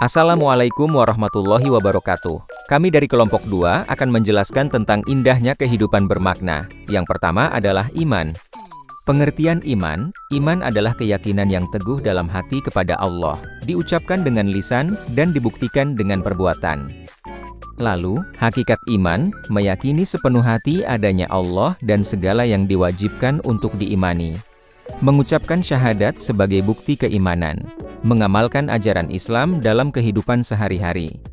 Assalamualaikum warahmatullahi wabarakatuh. Kami dari kelompok 2 akan menjelaskan tentang indahnya kehidupan bermakna. Yang pertama adalah iman. Pengertian iman adalah keyakinan yang teguh dalam hati kepada Allah, diucapkan dengan lisan dan dibuktikan dengan perbuatan. Lalu, hakikat iman, meyakini sepenuh hati adanya Allah dan segala yang diwajibkan untuk diimani. Mengucapkan syahadat sebagai bukti keimanan. Mengamalkan ajaran Islam dalam kehidupan sehari-hari.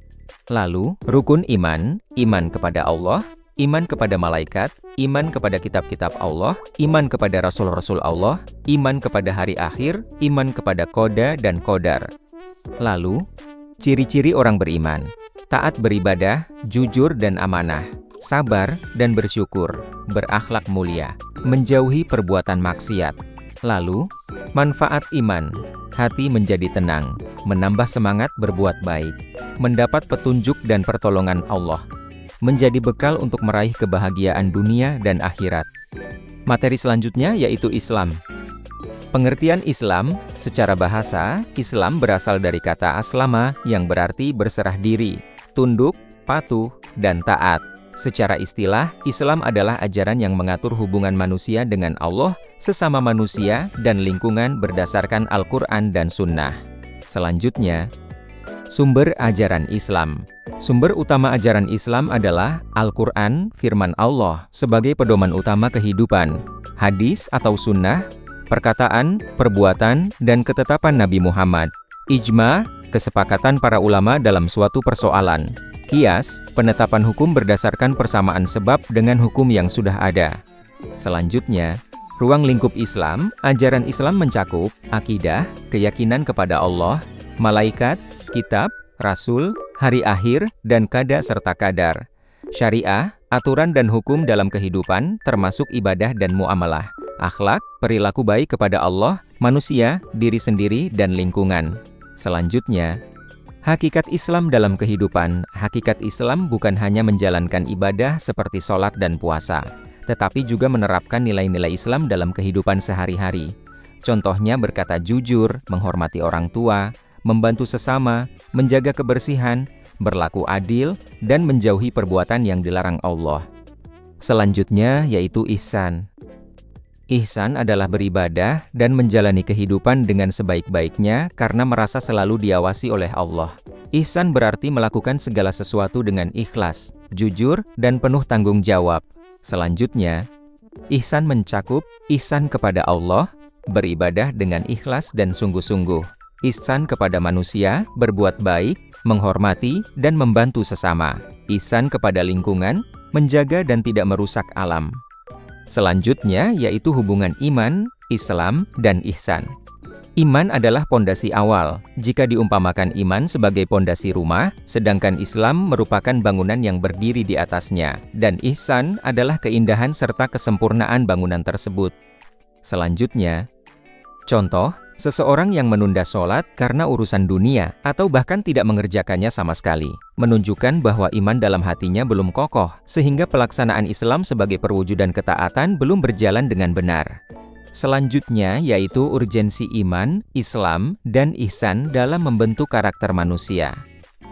Lalu, rukun iman kepada Allah, iman kepada malaikat, iman kepada kitab-kitab Allah, iman kepada rasul-rasul Allah, iman kepada hari akhir, iman kepada qada dan qadar. Lalu, ciri-ciri orang beriman. Taat beribadah, jujur dan amanah, sabar dan bersyukur, berakhlak mulia, menjauhi perbuatan maksiat. Lalu, manfaat iman. Hati menjadi tenang, menambah semangat berbuat baik, mendapat petunjuk dan pertolongan Allah, menjadi bekal untuk meraih kebahagiaan dunia dan akhirat. Materi selanjutnya yaitu Islam. Pengertian Islam, secara bahasa, Islam berasal dari kata aslama yang berarti berserah diri, tunduk, patuh, dan taat. Secara istilah, Islam adalah ajaran yang mengatur hubungan manusia dengan Allah, sesama manusia, dan lingkungan berdasarkan Al-Quran dan Sunnah. Selanjutnya, sumber ajaran Islam. Sumber utama ajaran Islam adalah Al-Quran, firman Allah, sebagai pedoman utama kehidupan, hadis atau sunnah, perkataan, perbuatan, dan ketetapan Nabi Muhammad, ijma, kesepakatan para ulama dalam suatu persoalan, qiyas, penetapan hukum berdasarkan persamaan sebab dengan hukum yang sudah ada. Selanjutnya, ruang lingkup Islam, ajaran Islam mencakup akidah, keyakinan kepada Allah, malaikat, kitab, rasul, hari akhir, dan qada serta qadar. Syariah, aturan dan hukum dalam kehidupan, termasuk ibadah dan muamalah. Akhlak, perilaku baik kepada Allah, manusia, diri sendiri, dan lingkungan. Selanjutnya, hakikat Islam dalam kehidupan. Hakikat Islam bukan hanya menjalankan ibadah seperti sholat dan puasa, tetapi juga menerapkan nilai-nilai Islam dalam kehidupan sehari-hari. Contohnya berkata jujur, menghormati orang tua, membantu sesama, menjaga kebersihan, berlaku adil, dan menjauhi perbuatan yang dilarang Allah. Selanjutnya yaitu ihsan. Ihsan adalah beribadah dan menjalani kehidupan dengan sebaik-baiknya karena merasa selalu diawasi oleh Allah. Ihsan berarti melakukan segala sesuatu dengan ikhlas, jujur, dan penuh tanggung jawab. Selanjutnya, ihsan mencakup ihsan kepada Allah, beribadah dengan ikhlas dan sungguh-sungguh. Ihsan kepada manusia, berbuat baik, menghormati, dan membantu sesama. Ihsan kepada lingkungan, menjaga dan tidak merusak alam. Selanjutnya yaitu hubungan iman, Islam, dan ihsan. Iman adalah pondasi awal. Jika diumpamakan iman sebagai pondasi rumah, sedangkan Islam merupakan bangunan yang berdiri di atasnya, dan ihsan adalah keindahan serta kesempurnaan bangunan tersebut. Selanjutnya, contoh, seseorang yang menunda sholat karena urusan dunia, atau bahkan tidak mengerjakannya sama sekali, menunjukkan bahwa iman dalam hatinya belum kokoh, sehingga pelaksanaan Islam sebagai perwujudan ketaatan belum berjalan dengan benar. Selanjutnya yaitu urgensi iman, Islam, dan ihsan dalam membentuk karakter manusia.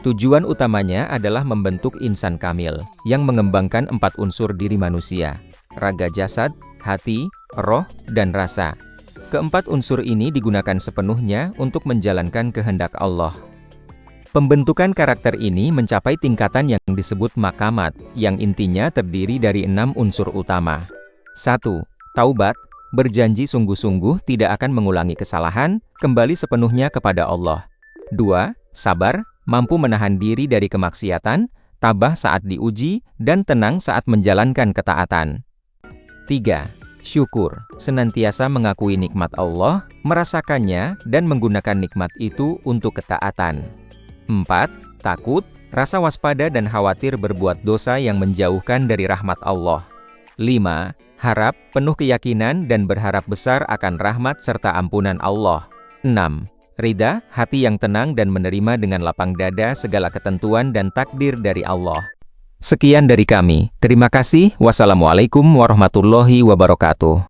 Tujuan utamanya adalah membentuk insan kamil, yang mengembangkan 4 unsur diri manusia, raga jasad, hati, roh, dan rasa. Keempat unsur ini digunakan sepenuhnya untuk menjalankan kehendak Allah. Pembentukan karakter ini mencapai tingkatan yang disebut maqamat, yang intinya terdiri dari 6 unsur utama. 1. Taubat, berjanji sungguh-sungguh tidak akan mengulangi kesalahan, kembali sepenuhnya kepada Allah. 2. Sabar, mampu menahan diri dari kemaksiatan, tabah saat diuji, dan tenang saat menjalankan ketaatan. 3. Syukur, senantiasa mengakui nikmat Allah, merasakannya, dan menggunakan nikmat itu untuk ketaatan. 4. Takut, rasa waspada dan khawatir berbuat dosa yang menjauhkan dari rahmat Allah. 5. Harap, penuh keyakinan dan berharap besar akan rahmat serta ampunan Allah. 6. Ridha, hati yang tenang dan menerima dengan lapang dada segala ketentuan dan takdir dari Allah. Sekian dari kami. Terima kasih. Wassalamualaikum warahmatullahi wabarakatuh.